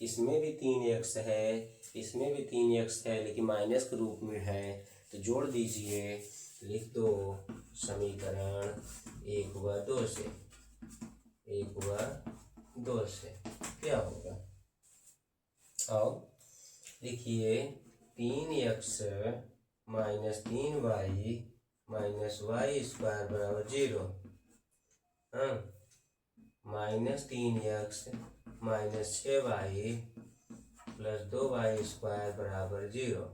इसमें भी 3x है, इसमें भी 3x है, लेकिन माइनस के रूप में है, तो जोड़ दीजिए, लिख दो समीकरण 1 व 2 से, 1 व 2 से क्या होगा। और लिखिए 3x minus 3y minus Y square बराबर 0। हाँ, minus 3x minus 6y plus 2y square बराबर 0।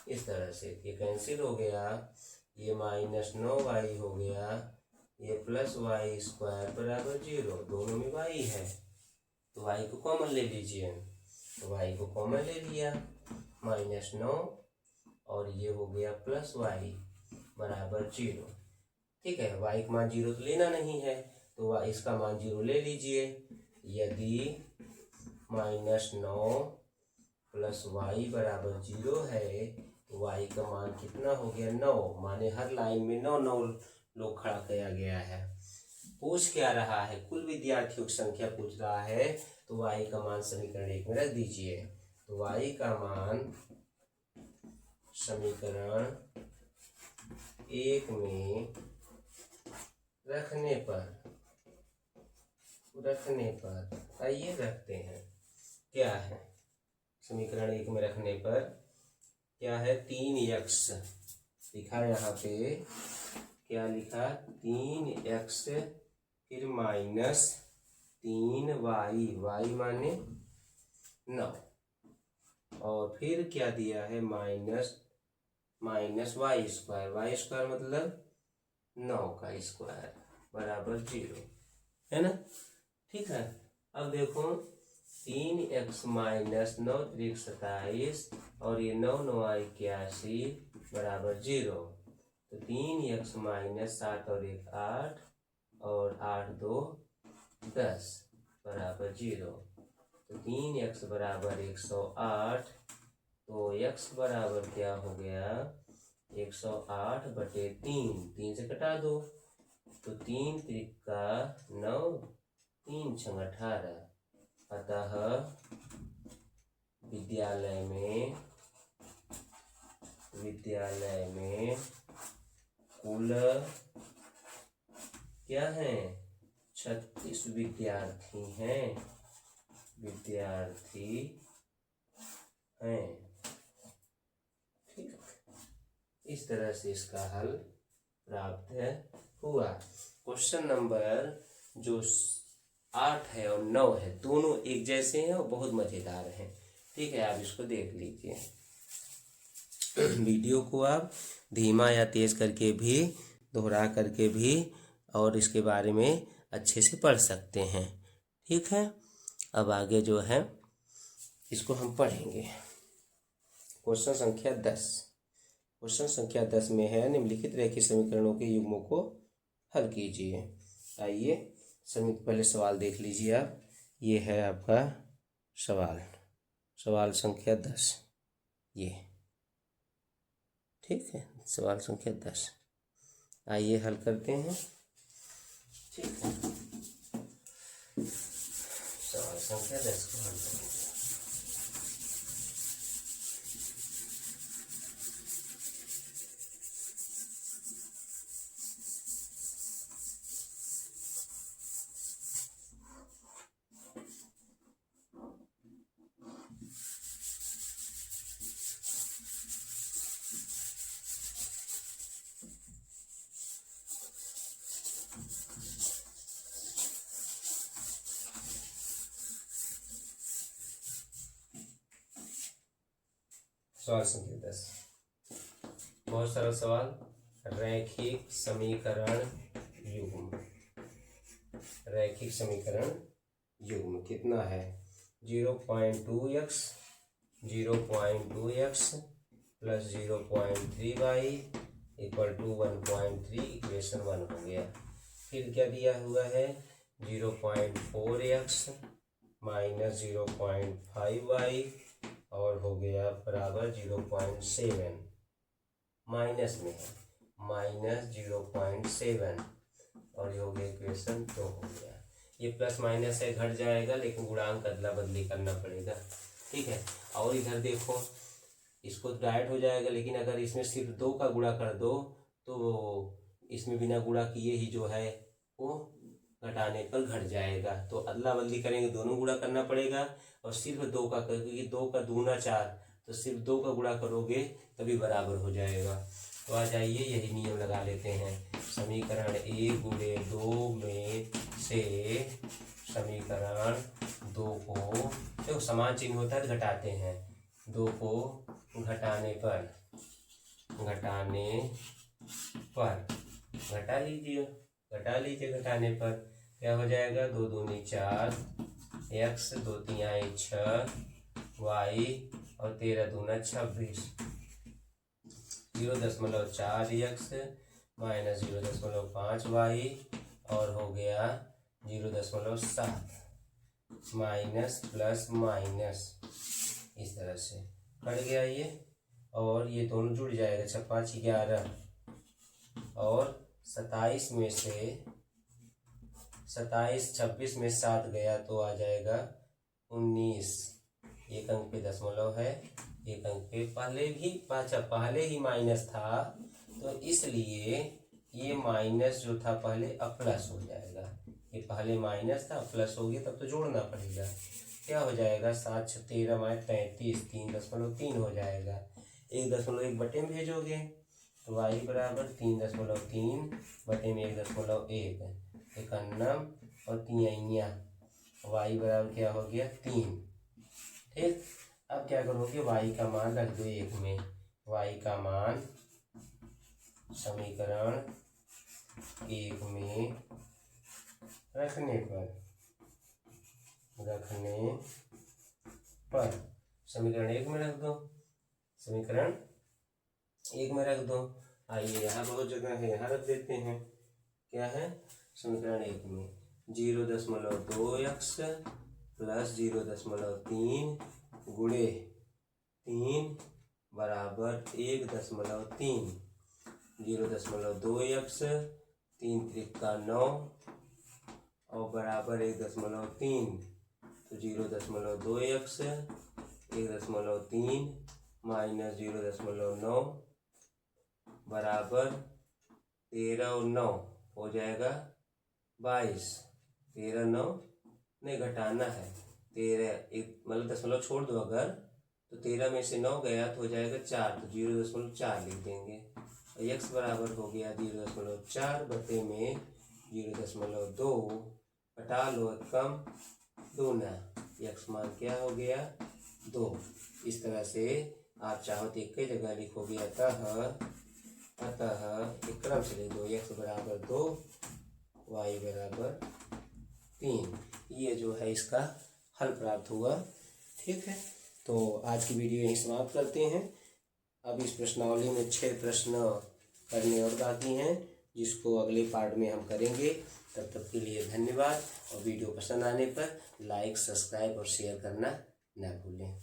इस तरह से ये कैंसिल हो गया, ये माइनस 9y हो गया, ये प्लस वाई स्क्वायर बराबर 0। दोनों में y है तो y को कॉमन ले लीजिए, तो y को कॉमन ले लिया, माइनस 9 और ये हो गया प्लस वाई बराबर 0। ठीक है, y का मान 0 तो लेना नहीं है, तो इसका मान 0 ले लीजिए। यदि माइनस 9 प्लस वाई बराबर 0 है तो y का मान कितना हो गया 9, माने हर लाइन में 9 9 लोग खड़ा किया गया है। पूछ क्या रहा है, कुल विद्यार्थियों की संख्या पूछ रहा है, तो y का मान समीकरण 1 में रख दीजिए। तो y का मान समीकरण 1 में रखने पर आइए रखते हैं, क्या है समीकरण 1 में रखने पर क्या है, 3x लिखा यहाँ पे, क्या लिखा 3x फिर माइनस 3y, y माने 9, और फिर क्या दिया है माइनस वाई स्क्वायर मतलब 9 का स्क्वायर बराबर 0, है ना। ठीक है, अब देखो 3x माइनस 9 3 27 और ये 9 9 81 बराबर 0। तो 3x माइनस 7 और 1 8 और 8 2 10 बराबर 0। तो 3x बराबर 108, तो x बराबर क्या हो गया 108/3, 3 से घटा दो, तो 3 त्रिका 9 3 छंग 18। अतः विद्यालय में कुल क्या है 36 विद्यार्थी हैं, ठीक है। इस तरह से इसका हल प्राप्त हुआ। क्वेश्चन नंबर जो 8 है और 9 है दोनों एक जैसे हैं और बहुत मजेदार हैं। ठीक है, आप इसको देख लीजिए। वीडियो को आप धीमा या तेज करके भी, दोहरा करके भी, और इसके बारे में अच्छे से पढ़ सकते हैं। ठीक है, अब आगे जो है इसको हम पढ़ेंगे। क्वेश्चन संख्या 10 में है, निम्नलिखित रेखीय समीकरणों के युग्मों को हल कीजिए। आइए पहले सवाल देख लीजिए आप। ये है आपका सवाल संख्या 10, ये ठीक है, सवाल संख्या 10। आइए हल करते हैं। ठीक है, सवाल संख्या 10 को हल करेंगे। सवाल संख्या 10 बहुत सरल सवाल। रैखिक समीकरण युग्म कितना है 0.2x plus 0.3y equal to 1.3, equation 1 हो गया। फिर क्या दिया हुआ है 0.4x माइनस 0.5y और हो गया बराबर 0.7, माइनस में है माइनस 0.7 और ये हो गया इक्वेशन 2 हो गया। ये प्लस माइनस है घट जाएगा, लेकिन गुणांक अदला बदली करना पड़ेगा। ठीक है। और इधर देखो, इसको डायरेक्ट हो जाएगा, लेकिन अगर इसमें सिर्फ 2 का गुणा कर दो तो इसमें बिना गुणा किए ही जो है वो घटाने पर घट जाएगा। तो अदला बदली करेंगे, दोनों गुणा करना पड़ेगा, और सिर्फ 2 का, क्योंकि 2 का दूना 4, तो सिर्फ 2 का गुणा करोगे तभी बराबर हो जाएगा। तो आ जाइए, यही नियम लगा लेते हैं। समीकरण 1 गुणे 2 में से समीकरण 2 को, देखो समान चिन्ह होता है तो घटाते हैं, 2 को घटाने पर घटा लीजिए, घटाने पर क्या हो जाएगा, 2 दूनी 4, x 2 तिहाई 6, y और 13 दूना 26, 0.4x माइनस 0.5y और हो गया 0.7 माइनस प्लस माइनस, इस तरह से कट गया ये, और ये दोनों जुड़ जाएगा, 6 5 11, और 27 में से 26 में 7 गया तो आ जाएगा 19। एक अंक पे दशमलव है, एक अंक पे पहले ही माइनस था, तो इसलिए ये माइनस जो था पहले अब प्लस हो जाएगा। ये पहले माइनस था, प्लस हो गया, तब तो जोड़ना पड़ेगा। क्या हो जाएगा, 7 6 13 माइनस 33, 3.3 हो जाएगा। 1.1 बटे में भेजोगे तो y बराबर 3.3 बटे में 1.1, 51 और 3 y बराबर क्या हो गया 3। ठीक, अब क्या करोगे, y का मान रख दो 1 में, y का मान समीकरण 1 में रखने पर समीकरण 1 में रख दो, समीकरण 1 में रख दो। आइए, यहाँ बहुत जगह है, यहाँ रख देते हैं। क्या है, समीकरण 1 में 0.2x प्लस 0.3 गुणे 3 बराबर 1.3, 0.2x 3 त्रिका 9 और बराबर 1.3, तो 0.2x 1.3 माइनस 0.9 बराबर 13 और 9 हो जाएगा 22। 13 9 नहीं घटाना है, 13 एक मतलब दशमलव छोड़ दो अगर, तो 13 में से 9 गया तो हो जाएगा 4, तो 0.4 लिख देंगे। और x बराबर हो गया 0.4 बटे में 0.2, घटा लो कम दूना, x मान क्या हो गया 2। इस तरह से आप चाहो तो एक ही जगह लिखोगे, अतः एक क्रम से लिख दो, x बराबर 2 y बराबर 3। ये जो है इसका हल प्राप्त हुआ। ठीक है, तो आज की वीडियो यहीं समाप्त करते हैं। अब इस प्रश्नावली में 6 प्रश्न करने और बाकी हैं, जिसको अगले पार्ट में हम करेंगे। तब तक के लिए धन्यवाद, और वीडियो पसंद आने पर लाइक, सब्सक्राइब और शेयर करना न भूलें।